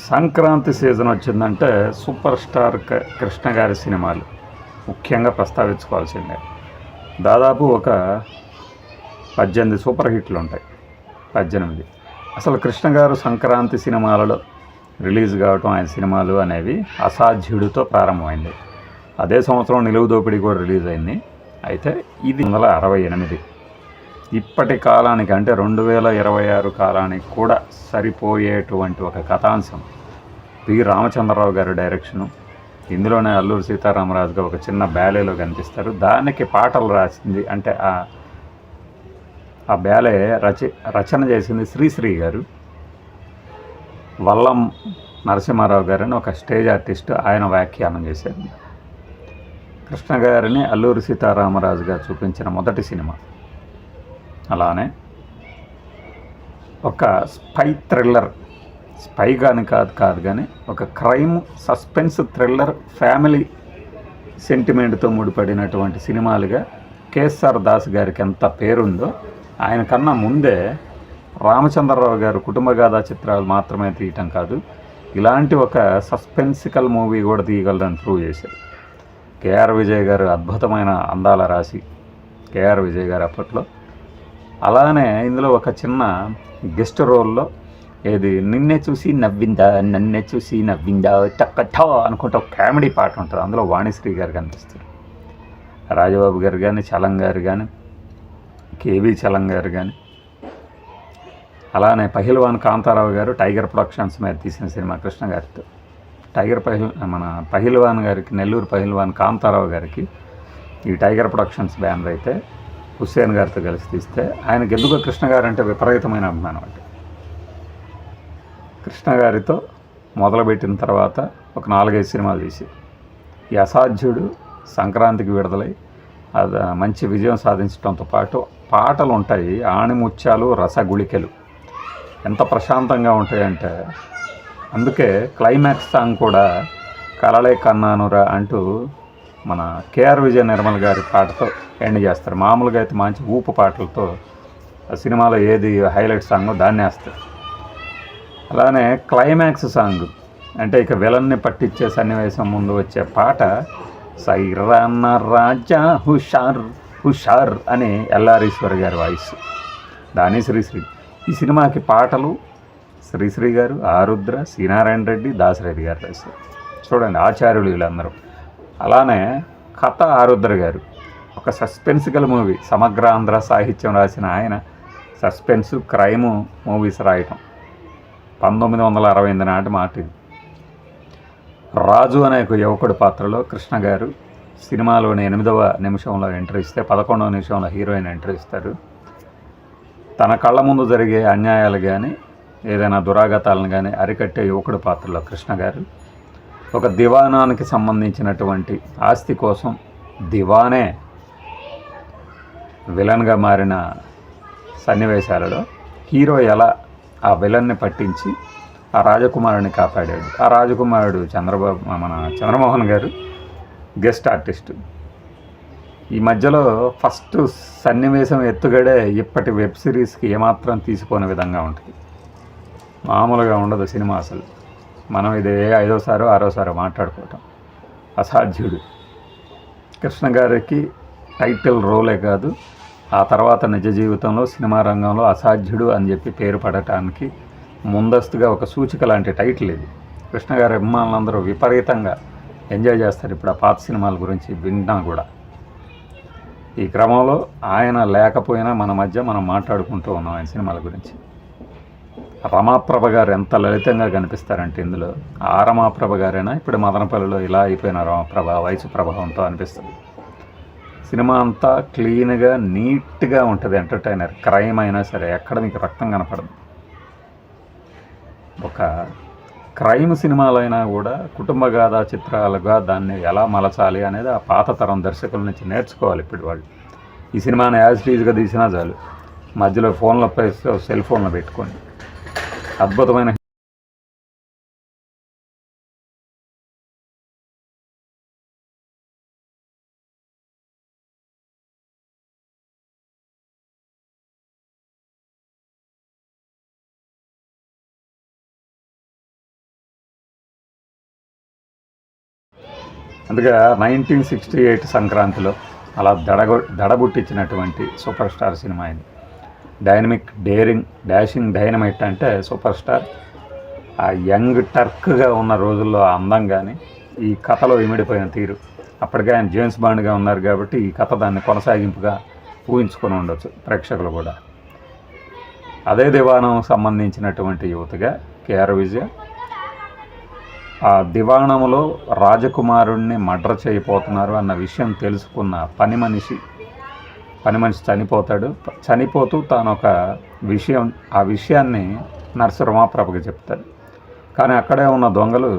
Sankranti season వచ్చిందంటే super star Krishna గారి సినిమాలు ముఖ్యంగా ప్రస్తావించుకోవాల్సిందే. దాదాపు ఒక 18 సూపర్ హిట్లు ఉంటాయి. 18. అసలు కృష్ణ గారు సంక్రాంతి సినిమాలలో రిలీజ్ కావటం, ఆయన సినిమాలు అనేవి అసాధ్యుడితో ప్రారంభమైంది. అదే సంవత్సరం నిలువు దోపిడీ కూడా రిలీజ్ అయింది. అయితే ఇది 1968. ఇప్పటి కాలానికి అంటే 2026 కాలానికి కూడా సరిపోయేటువంటి ఒక కథాంశం. పి రామచంద్రరావు గారి డైరెక్షను. ఇందులోనే అల్లూరి సీతారామరాజుగా ఒక చిన్న బ్యాలేలో కనిపిస్తారు. దానికి పాటలు రాసింది అంటే ఆ బ్యాలే రచన చేసింది శ్రీశ్రీ గారు. వల్లం నరసింహారావు గారని ఒక స్టేజ్ ఆర్టిస్ట్, ఆయన వ్యాఖ్యానం చేశారు. కృష్ణ గారిని అల్లూరి సీతారామరాజుగా చూపించిన మొదటి సినిమా. అలానే ఒక స్పై థ్రిల్లర్, స్పై కాదు కానీ ఒక క్రైమ్ సస్పెన్స్ థ్రిల్లర్ ఫ్యామిలీ సెంటిమెంట్తో ముడిపడినటువంటి సినిమాలుగా కేఎస్ఆర్ దాస్ గారికి ఎంత పేరుందో, ఆయన కన్నా ముందే రామచంద్రరావు గారు కుటుంబ గాథా చిత్రాలు మాత్రమే తీయటం కాదు, ఇలాంటి ఒక సస్పెన్సికల్ మూవీ కూడా తీయగలరని ప్రూవ్ చేశారు. కేఆర్ విజయ్ గారు అద్భుతమైన అందాల రాశి కేఆర్ విజయ్ గారు అప్పట్లో. అలానే ఇందులో ఒక చిన్న గెస్ట్ రోల్లో ఏది నన్నే చూసి నవ్విందా టక్కటా అనుకుంటే ఒక కామెడీ పాట ఉంటుంది. అందులో వాణిశ్రీ గారు కనిపిస్తారు. రాజబాబు గారు కానీ, చలం గారు కానీ, కేవీ చలం గారు కానీ, అలానే పహిల్వాన్ కాంతారావు గారు టైగర్ ప్రొడక్షన్స్ మీద తీసిన సినిమా కృష్ణ గారితో. మన పహిల్వాన్ గారికి, నెల్లూరు పహిల్వాన్ కాంతారావు గారికి ఈ టైగర్ ప్రొడక్షన్స్ బ్యానర్ అయితే హుస్సేన్ గారితో కలిసి తీస్తే, ఆయనకి ఎందుకో కృష్ణ గారు అంటే విపరీతమైన అభిమానం. అంటే కృష్ణ గారితో మొదలుపెట్టిన తర్వాత ఒక 4-5 సినిమాలు తీసి ఈ అసాధ్యుడు సంక్రాంతికి విడుదలై అది మంచి విజయం సాధించడంతో పాటు పాటలు ఉంటాయి, ఆణిముత్యాలు రసగుళికలు ఎంత ప్రశాంతంగా ఉంటాయంటే, అందుకే క్లైమాక్స్ సాంగ్ కూడా కలలే కన్నానురా అంటూ మన కేఆర్ విజయ నిర్మల్ గారి పాటతో ఎండ్ చేస్తారు. మామూలుగా అయితే మంచి ఊపు పాటలతో ఆ సినిమాలో ఏది హైలైట్ సాంగో దాన్ని వేస్తారు. అలానే క్లైమాక్స్ సాంగ్ అంటే ఇక విలన్ని పట్టించే సన్నివేశం ముందు వచ్చే పాట సైరాన్న రాజా హుషార్ హుషార్ అని ఎల్ఆరీశ్వర్ గారి వాయిస్, దాని శ్రీశ్రీ. ఈ సినిమాకి పాటలు శ్రీశ్రీ గారు, ఆరుద్ర, శ్రీనారాయణ రెడ్డి, దాశరథి గారు రాశారు. చూడండి ఆచార్యులు వీళ్ళందరూ. అలానే కథ ఆరుద్ర గారు. ఒక సస్పెన్సికల్ మూవీ, సమగ్ర ఆంధ్ర సాహిత్యం రాసిన ఆయన సస్పెన్స్ క్రైము మూవీస్ రాయటం 1968 నాటి మాట ఇది. రాజు అనే ఒక యువకుడి పాత్రలో కృష్ణ గారు సినిమాలోని 8వ నిమిషంలో ఎంట్రీ ఇస్తే 11వ నిమిషంలో హీరోయిన్ ఎంట్రీ ఇస్తారు. తన కళ్ళ ముందు జరిగే అన్యాయాలు కానీ, ఏదైనా దురాగతాలను కానీ అరికట్టే యువకుడి పాత్రలో కృష్ణ గారు ఒక దివానానికి సంబంధించినటువంటి ఆస్తి కోసం దివానే విలన్గా మారిన సన్నివేశాలలో హీరో ఎలా ఆ విలన్ని పట్టించి ఆ రాజకుమారుని కాపాడాడు. ఆ రాజకుమారుడు మన చంద్రమోహన్ గారు గెస్ట్ ఆర్టిస్ట్. ఈ మధ్యలో ఫస్ట్ సన్నివేశం ఎత్తుగడే ఇప్పటి వెబ్ సిరీస్కి ఏమాత్రం తీసుకోని విధంగా ఉంటుంది. మామూలుగా ఉండదు సినిమా అసలు. మనం ఇదే 5వసారో 6వసారో మాట్లాడుకోవటం. అసాధ్యుడు కృష్ణ గారికి టైటిల్ రోలే కాదు, ఆ తర్వాత నిజ జీవితంలో సినిమా రంగంలో అసాధ్యుడు అని చెప్పి పేరు పడటానికి ముందస్తుగా ఒక సూచిక లాంటి టైటిల్ ఇది. కృష్ణ గారి అభిమానులందరూ విపరీతంగా ఎంజాయ్ చేస్తారు ఇప్పుడు ఆ పాత సినిమాల గురించి విన్నా కూడా. ఈ క్రమంలో ఆయన లేకపోయినా మన మధ్య మనం మాట్లాడుకుంటూ ఉన్నాం ఆయన సినిమాల గురించి. రమాప్రభ గారు ఎంత లలితంగా కనిపిస్తారంటే ఇందులో, ఆ రమాప్రభ గారైనా ఇప్పుడు మదనపల్లిలో ఇలా అయిపోయిన రమాప్రభ వయసు ప్రభావంతో అనిపిస్తుంది. సినిమా అంతా క్లీన్గా నీట్గా ఉంటుంది. ఎంటర్టైనర్, క్రైమ్ అయినా సరే ఎక్కడ మీకు రక్తం కనపడదు. ఒక క్రైమ్ సినిమాలైనా కూడా కుటుంబ గాథా చిత్రాలుగా దాన్ని ఎలా మలచాలి అనేది ఆ పాత తరం దర్శకుల నుంచి నేర్చుకోవాలి ఇప్పుడు వాళ్ళు. ఈ సినిమాని యాజ్ టీజ్గా తీసినా చాలు, మధ్యలో ఫోన్లో సెల్ ఫోన్లో పెట్టుకోండి, అద్భుతమైన అందుకే 1968 సంక్రాంతిలో అలా దడబుట్టించినటువంటి సూపర్ స్టార్ సినిమా ఇది. డైనమిక్, డేరింగ్, డాషింగ్ డైనమైట్ అంటే సూపర్ స్టార్. ఆ యంగ్ టర్క్గా ఉన్న రోజుల్లో అందం కానీ, ఈ కథలో ఇమిడిపోయిన తీరు, అప్పటికే ఆయన జేమ్స్ బాండ్గా ఉన్నారు కాబట్టి ఈ కథ దాన్ని కొనసాగింపుగా ఊహించుకొని ఉండొచ్చు ప్రేక్షకులు కూడా. అదే దివాణం సంబంధించినటువంటి యువతగా కేఆర్ విజయ ఆ దివాణంలో రాజకుమారుణ్ణి మర్డర్ చేయబోతున్నారు అన్న విషయం తెలుసుకున్న పని మనిషి చనిపోతాడు. చనిపోతూ తాను ఒక ఆ విషయాన్ని నర్సు రమాప్రభకి చెప్తాడు. కానీ అక్కడే ఉన్న దొంగలు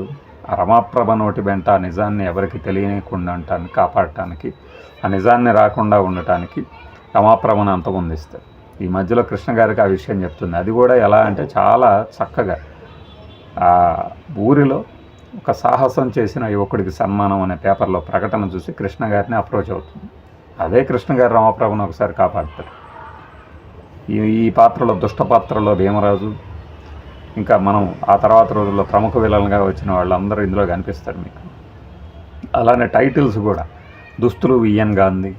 ఆ రమాప్రభ నోటి వెంట ఆ నిజాన్ని ఎవరికి తెలియకుండా కాపాడటానికి, ఆ నిజాన్ని రాకుండా ఉండటానికి రమాప్రభను అంతమొందిస్తారు. ఈ మధ్యలో కృష్ణ గారికి ఆ విషయం చెప్తుంది. అది కూడా ఎలా అంటే చాలా చక్కగా ఆ ఊరిలో ఒక సాహసం చేసిన యువకుడికి సన్మానం అనే పేపర్లో ప్రకటన చూసి కృష్ణ గారిని అప్రోచ్ అవుతుంది. అదే కృష్ణ గారు రామప్రభుని ఒకసారి కాపాడతారు. ఈ పాత్రలో, దుష్ట పాత్రలో భీమరాజు, ఇంకా మనం ఆ తర్వాత రోజుల్లో ప్రముఖ విలన్గా వచ్చిన వాళ్ళందరూ ఇందులో కనిపిస్తారు మీకు. అలానే టైటిల్స్ కూడా దుస్తులు VN Gandhi,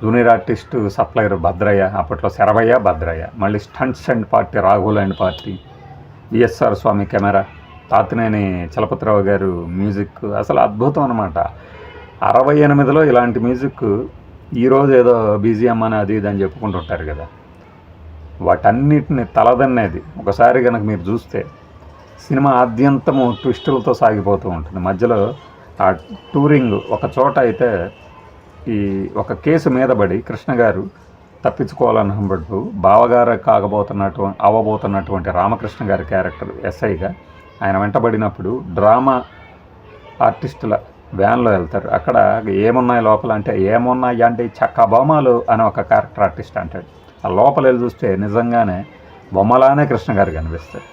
junior artist supplier Bhadraiah, అప్పట్లో శరభయ్య భద్రయ్య, మళ్ళీ స్టంట్స్ అండ్ పార్టీ రాఘుల్ and party, VSR Swamy camera, Tatineni Chalapathi Rao గారు మ్యూజిక్. అసలు అద్భుతం అనమాట. 68లో ఇలాంటి మ్యూజిక్ ఈరోజు ఏదో బీజిఎం అని అది ఇది అని చెప్పుకుంటుంటారు కదా, వాటన్నిటిని తలదన్నేది. ఒకసారి కనుక మీరు చూస్తే సినిమా ఆద్యంతము ట్విస్టులతో సాగిపోతూ ఉంటుంది. మధ్యలో ఆ టూరింగ్ ఒక చోట అయితే ఈ ఒక కేసు మీద పడి కృష్ణ గారు తప్పించుకోవాలన్నప్పుడు బావగారు అవ్వబోతున్నటువంటి రామకృష్ణ గారి క్యారెక్టర్ ఎస్ఐగా ఆయన వెంటబడినప్పుడు డ్రామా ఆర్టిస్టుల వ్యాన్లో వెళ్తారు. అక్కడ ఏమున్నాయి లోపల అంటే, ఏమున్నాయి అంటే చక్క బొమ్మలు అని ఒక క్యారెక్టర్ ఆర్టిస్ట్ అంటాడు. ఆ లోపల వెళ్ళి చూస్తే నిజంగానే బొమ్మలానే కృష్ణ గారు కనిపిస్తారు.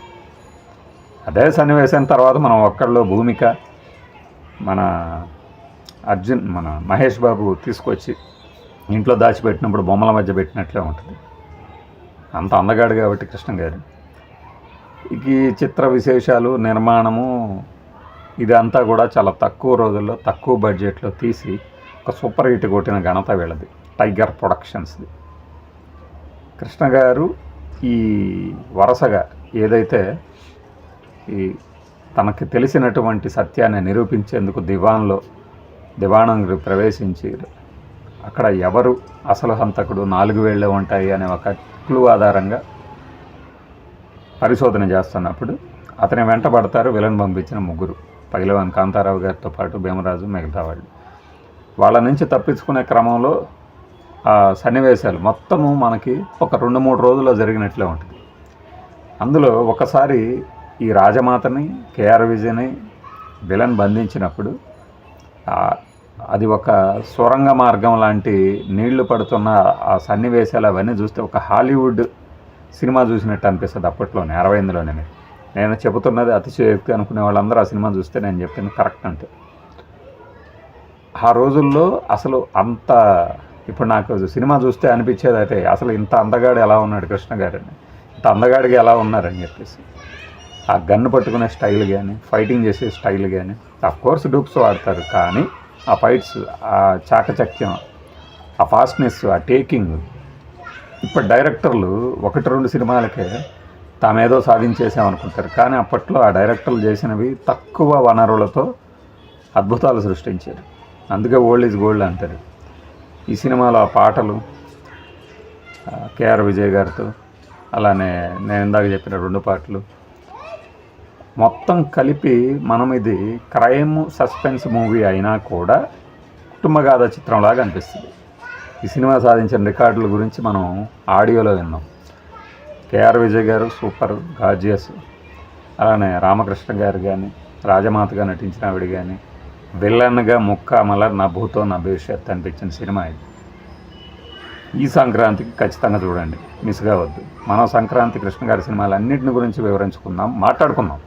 అదే సన్నివేశం తర్వాత మనం ఒక్కళ్ళు భూమిక, మన మహేష్ బాబు తీసుకొచ్చి ఇంట్లో దాచిపెట్టినప్పుడు బొమ్మల మధ్య పెట్టినట్లే ఉంటుంది. అంత అందగాడు కాబట్టి కృష్ణ గారు. ఈ చిత్ర విశేషాలు, నిర్మాణము ఇదంతా కూడా చాలా తక్కువ రోజుల్లో, తక్కువ బడ్జెట్లో తీసి ఒక సూపర్ హిట్ కొట్టిన ఘనత వీళ్ళది, టైగర్ ప్రొడక్షన్స్ది. కృష్ణ గారు ఈ వరుసగా ఏదైతే ఈ తనకి తెలిసినటువంటి సత్యాన్ని నిరూపించేందుకు దివాణం ప్రవేశించి అక్కడ ఎవరు అసలు హంతకుడు, 4 వేళ్ళే ఉంటాయి అనే ఒక క్లూ ఆధారంగా పరిశోధన చేస్తున్నప్పుడు అతని వెంటబడతారు విలన్ పంపించిన 3, పైలవాన్ కాంతారావు గారితో పాటు భీమరాజు, మిగతా వాళ్ళు. వాళ్ళ నుంచి తప్పించుకునే క్రమంలో ఆ సన్నివేశాలు మొత్తము మనకి ఒక 2-3 రోజుల్లో జరిగినట్లే ఉంటుంది. అందులో ఒకసారి ఈ రాజమాతని, కేఆర్ విజయని విలన్ బంధించినప్పుడు అది ఒక సొరంగ మార్గం లాంటి నీళ్లు పడుతున్న ఆ సన్నివేశాలు అవన్నీ చూస్తే ఒక హాలీవుడ్ సినిమా చూసినట్టు అనిపిస్తుంది. అప్పట్లోనే 68లోనే. నేను చెబుతున్నది అతిశయోక్తి అనుకునే వాళ్ళందరూ ఆ సినిమా చూస్తే నేను చెప్పింది కరెక్ట్ అంటే. ఆ రోజుల్లో అసలు అంత, ఇప్పుడు నాకు సినిమా చూస్తే అనిపించేది అయితే అసలు ఇంత అందగాడు ఎలా ఉన్నాడు కృష్ణ గారని, ఇంత అందగాడిగా ఎలా ఉన్నారని చెప్పేసి. ఆ గన్ను పట్టుకునే స్టైల్ కానీ, ఫైటింగ్ చేసే స్టైల్ కానీ, అఫ్కోర్స్ డూప్స్ వాడతారు కానీ ఆ ఫైట్స్, ఆ చాకచక్యం, ఆ ఫాస్ట్నెస్, ఆ టేకింగ్. ఇప్పుడు డైరెక్టర్లు 1-2 సినిమాలకే తామేదో సాధించేసామనుకుంటారు. కానీ అప్పట్లో ఆ డైరెక్టర్లు చేసినవి తక్కువ వనరులతో అద్భుతాలు సృష్టించారు. అందుకే ఓల్డ్ ఈజ్ గోల్డ్ అంటారు. ఈ సినిమాలో ఆ పాటలు కేఆర్ విజయ్ గారితో, అలానే నేను ఇందాక చెప్పిన 2 పాటలు మొత్తం కలిపి మనం ఇది క్రైమ్ సస్పెన్స్ మూవీ అయినా కూడా కుటుంబగాథ చిత్రంలాగా అనిపిస్తుంది. ఈ సినిమా సాధించిన రికార్డుల గురించి మనం ఆడియోలో విన్నాం. కేఆర్ విజయ్ గారు సూపర్ గార్జియస్, అలానే రామకృష్ణ గారు కానీ, రాజమాతగా నటించిన ఆవిడ కానీ, విల్లన్గా ముక్కామల నభూతో నా భవిష్యత్ అనిపించిన సినిమా ఇది. ఈ సంక్రాంతికి ఖచ్చితంగా చూడండి, మిస్ కావద్దు. మనం సంక్రాంతి కృష్ణ గారి సినిమాలు అన్నింటిని గురించి వివరించుకుందాం, మాట్లాడుకుందాం.